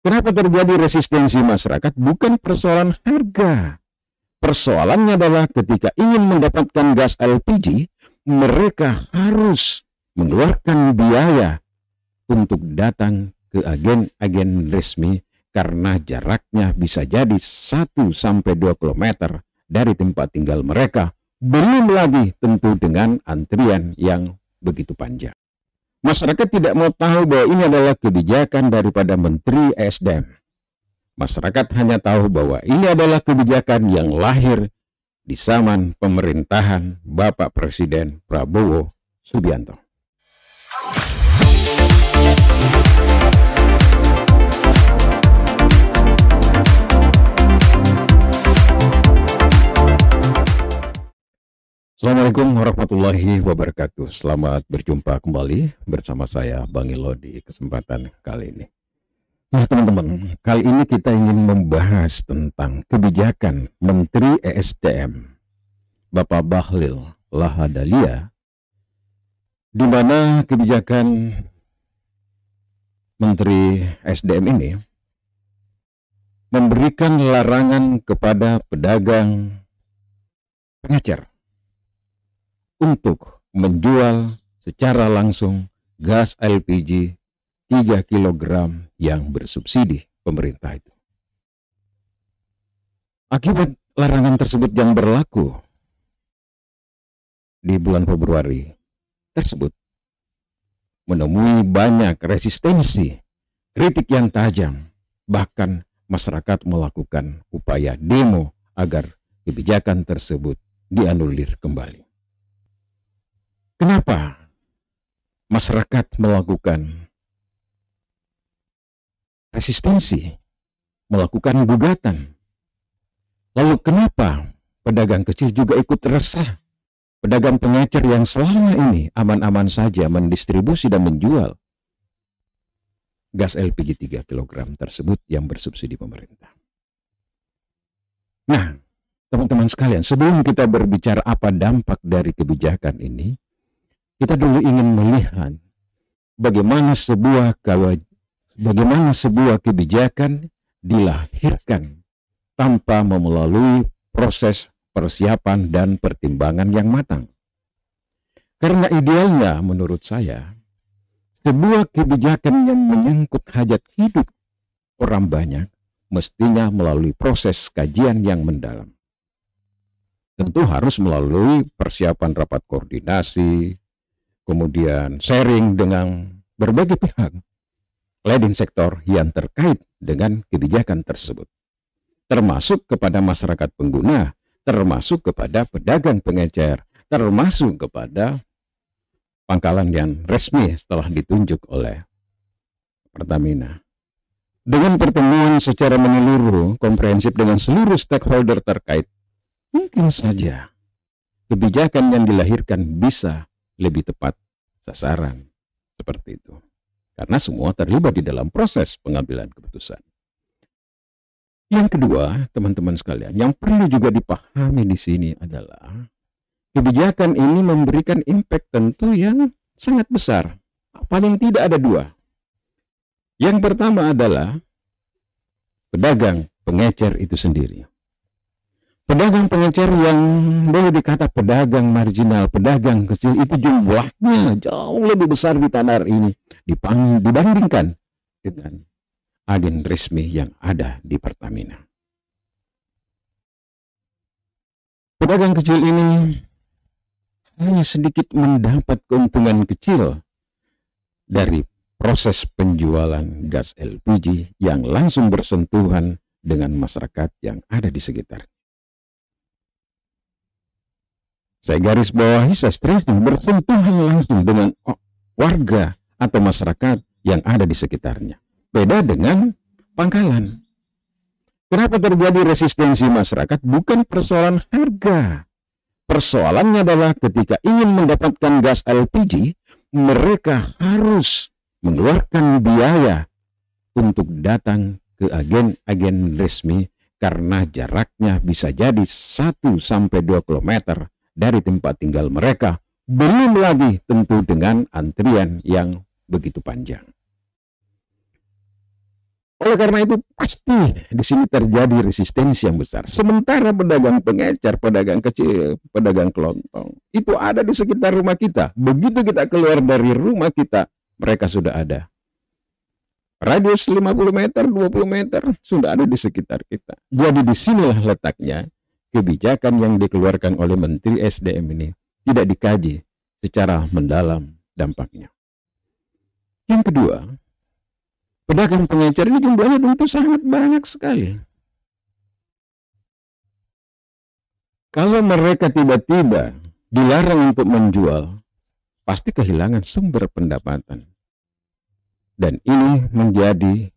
Kenapa terjadi resistensi masyarakat? Bukan persoalan harga. Persoalannya adalah ketika ingin mendapatkan gas LPG, mereka harus mengeluarkan biaya untuk datang ke agen-agen resmi karena jaraknya bisa jadi 1 sampai 2 kilometer dari tempat tinggal mereka. Belum lagi tentu dengan antrian yang begitu panjang. Masyarakat tidak mau tahu bahwa ini adalah kebijakan daripada Menteri ESDM. Masyarakat hanya tahu bahwa ini adalah kebijakan yang lahir di zaman pemerintahan Bapak Presiden Prabowo Subianto. Assalamualaikum warahmatullahi wabarakatuh. Selamat berjumpa kembali bersama saya Bang Ilo di kesempatan kali ini. Nah teman-teman, kali ini kita ingin membahas tentang kebijakan Menteri ESDM Bapak Bahlil Lahadalia, di mana kebijakan Menteri ESDM ini memberikan larangan kepada pedagang pengecer untuk menjual secara langsung gas LPG 3 kg yang bersubsidi pemerintah itu. Akibat larangan tersebut yang berlaku di bulan Februari tersebut menemui banyak resistensi, kritik yang tajam, bahkan masyarakat melakukan upaya demo agar kebijakan tersebut dianulir kembali. Kenapa masyarakat melakukan resistensi, melakukan gugatan? Lalu kenapa pedagang kecil juga ikut resah? Pedagang pengecer yang selama ini aman-aman saja mendistribusi dan menjual gas LPG 3 kg tersebut yang bersubsidi pemerintah. Nah, teman-teman sekalian, sebelum kita berbicara apa dampak dari kebijakan ini, kita dulu ingin melihat bagaimana sebuah kebijakan dilahirkan tanpa melalui proses persiapan dan pertimbangan yang matang. Karena idealnya menurut saya, sebuah kebijakan yang menyangkut hajat hidup orang banyak mestinya melalui proses kajian yang mendalam. Tentu harus melalui persiapan rapat koordinasi, kemudian sharing dengan berbagai pihak, leading sektor yang terkait dengan kebijakan tersebut, termasuk kepada masyarakat pengguna, termasuk kepada pedagang pengecer, termasuk kepada pangkalan yang resmi setelah ditunjuk oleh Pertamina. Dengan pertemuan secara menyeluruh, komprehensif dengan seluruh stakeholder terkait, mungkin saja kebijakan yang dilahirkan bisa lebih tepat sasaran, seperti itu. Karena semua terlibat di dalam proses pengambilan keputusan. Yang kedua, teman-teman sekalian, yang perlu juga dipahami di sini adalah kebijakan ini memberikan impact tentu yang sangat besar. Paling tidak ada dua. Yang pertama adalah pedagang pengecer itu sendiri. Pedagang pengecer yang boleh dikata pedagang marginal, pedagang kecil itu jumlahnya jauh lebih besar di tanah air ini dibandingkan dengan agen resmi yang ada di Pertamina. Pedagang kecil ini hanya sedikit mendapat keuntungan kecil dari proses penjualan gas LPG yang langsung bersentuhan dengan masyarakat yang ada di sekitar. Saya garis bawahi, saya stressing, bersentuhan langsung dengan warga atau masyarakat yang ada di sekitarnya. Beda dengan pangkalan. Kenapa terjadi resistensi masyarakat? Bukan persoalan harga. Persoalannya adalah ketika ingin mendapatkan gas LPG, mereka harus mengeluarkan biaya untuk datang ke agen-agen resmi karena jaraknya bisa jadi 1-2 kilometer dari tempat tinggal mereka, belum lagi tentu dengan antrian yang begitu panjang. Oleh karena itu pasti di sini terjadi resistensi yang besar. Sementara pedagang pengecer, pedagang kecil, pedagang kelontong itu ada di sekitar rumah kita. Begitu kita keluar dari rumah kita, mereka sudah ada. Radius 50 meter, 20 meter sudah ada di sekitar kita. Jadi disinilah letaknya kebijakan yang dikeluarkan oleh Menteri SDM ini tidak dikaji secara mendalam dampaknya. Yang kedua, pedagang pengecer ini jumlahnya tentu sangat banyak sekali. Kalau mereka tiba-tiba dilarang untuk menjual, pasti kehilangan sumber pendapatan. Dan ini menjadi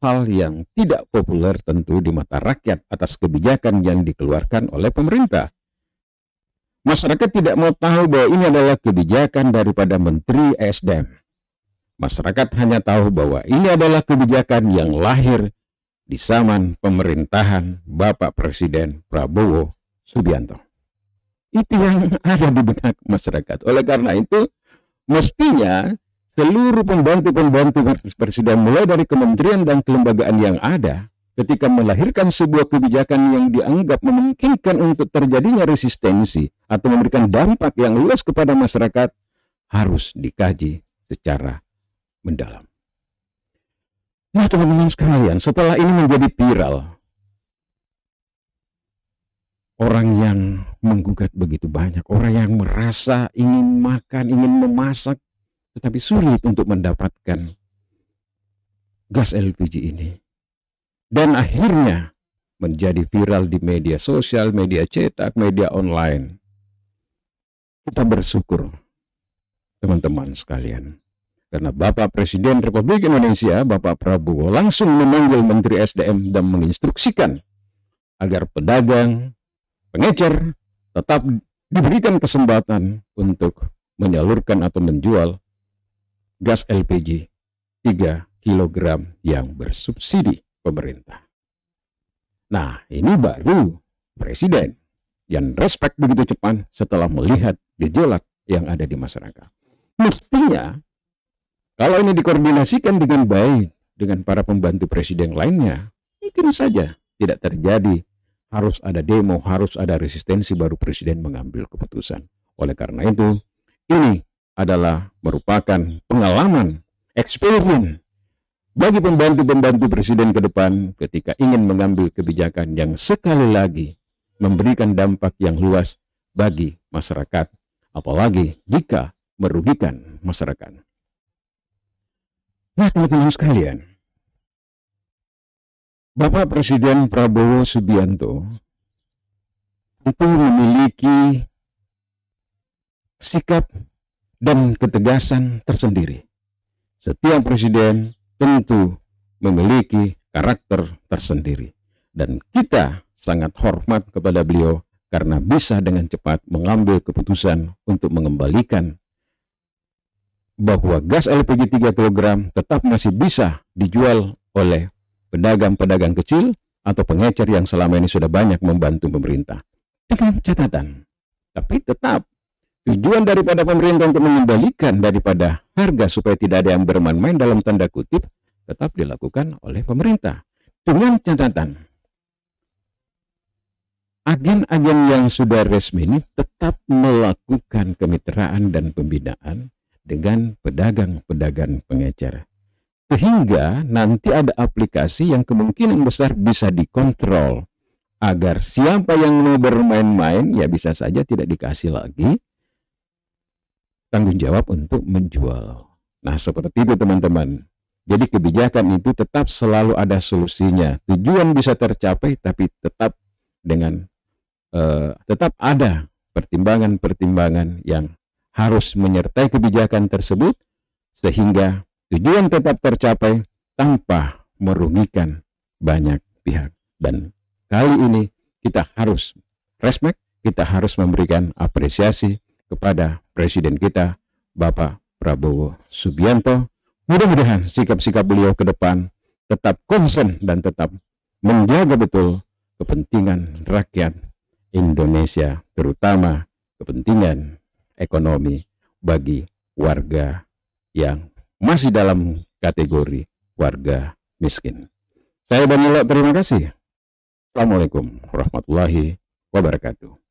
hal yang tidak populer tentu di mata rakyat atas kebijakan yang dikeluarkan oleh pemerintah. Masyarakat tidak mau tahu bahwa ini adalah kebijakan daripada Menteri SDM. Masyarakat hanya tahu bahwa ini adalah kebijakan yang lahir di zaman pemerintahan Bapak Presiden Prabowo Subianto. Itu yang ada di benak masyarakat. Oleh karena itu, mestinya seluruh pembantu-pembantu presiden mulai dari kementerian dan kelembagaan yang ada ketika melahirkan sebuah kebijakan yang dianggap memungkinkan untuk terjadinya resistensi atau memberikan dampak yang luas kepada masyarakat harus dikaji secara mendalam. Nah, teman-teman sekalian, setelah ini menjadi viral, orang yang menggugat begitu banyak, orang yang merasa ingin makan, ingin memasak, tetapi sulit untuk mendapatkan gas LPG ini. Dan akhirnya menjadi viral di media sosial, media cetak, media online. Kita bersyukur, teman-teman sekalian. Karena Bapak Presiden Republik Indonesia, Bapak Prabowo, langsung memanggil Menteri SDM dan menginstruksikan agar pedagang, pengecer tetap diberikan kesempatan untuk menyalurkan atau menjual gas LPG 3 kg yang bersubsidi pemerintah. Nah, ini baru Presiden yang respect begitu cepat setelah melihat gejolak yang ada di masyarakat. Mestinya, kalau ini dikoordinasikan dengan baik dengan para pembantu presiden lainnya, mungkin saja tidak terjadi. Harus ada demo, harus ada resistensi baru presiden mengambil keputusan. Oleh karena itu, ini adalah merupakan pengalaman, experience bagi pembantu-pembantu presiden ke depan ketika ingin mengambil kebijakan yang sekali lagi memberikan dampak yang luas bagi masyarakat, apalagi jika merugikan masyarakat. Nah, teman-teman sekalian, Bapak Presiden Prabowo Subianto itu memiliki sikap dan ketegasan tersendiri. Setiap presiden tentu memiliki karakter tersendiri. Dan kita sangat hormat kepada beliau karena bisa dengan cepat mengambil keputusan untuk mengembalikan bahwa gas LPG 3 kg tetap masih bisa dijual oleh pedagang-pedagang kecil atau pengecer yang selama ini sudah banyak membantu pemerintah. Dengan catatan, tapi tetap tujuan daripada pemerintah untuk mengembalikan daripada harga supaya tidak ada yang bermain-main dalam tanda kutip tetap dilakukan oleh pemerintah. Dengan catatan, agen-agen yang sudah resmi ini tetap melakukan kemitraan dan pembinaan dengan pedagang-pedagang pengecer. Sehingga nanti ada aplikasi yang kemungkinan besar bisa dikontrol agar siapa yang mau bermain-main ya bisa saja tidak dikasih lagi tanggung jawab untuk menjual. Nah, seperti itu teman-teman. Jadi kebijakan itu tetap selalu ada solusinya. Tujuan bisa tercapai tapi tetap dengan tetap ada pertimbangan-pertimbangan yang harus menyertai kebijakan tersebut sehingga tujuan tetap tercapai tanpa merugikan banyak pihak. Dan kali ini kita harus respect, kita harus memberikan apresiasi kepada Presiden kita, Bapak Prabowo Subianto. Mudah-mudahan sikap-sikap beliau ke depan tetap konsen dan tetap menjaga betul kepentingan rakyat Indonesia, terutama kepentingan ekonomi bagi warga yang masih dalam kategori warga miskin. Saya Danilo, terima kasih. Assalamualaikum warahmatullahi wabarakatuh.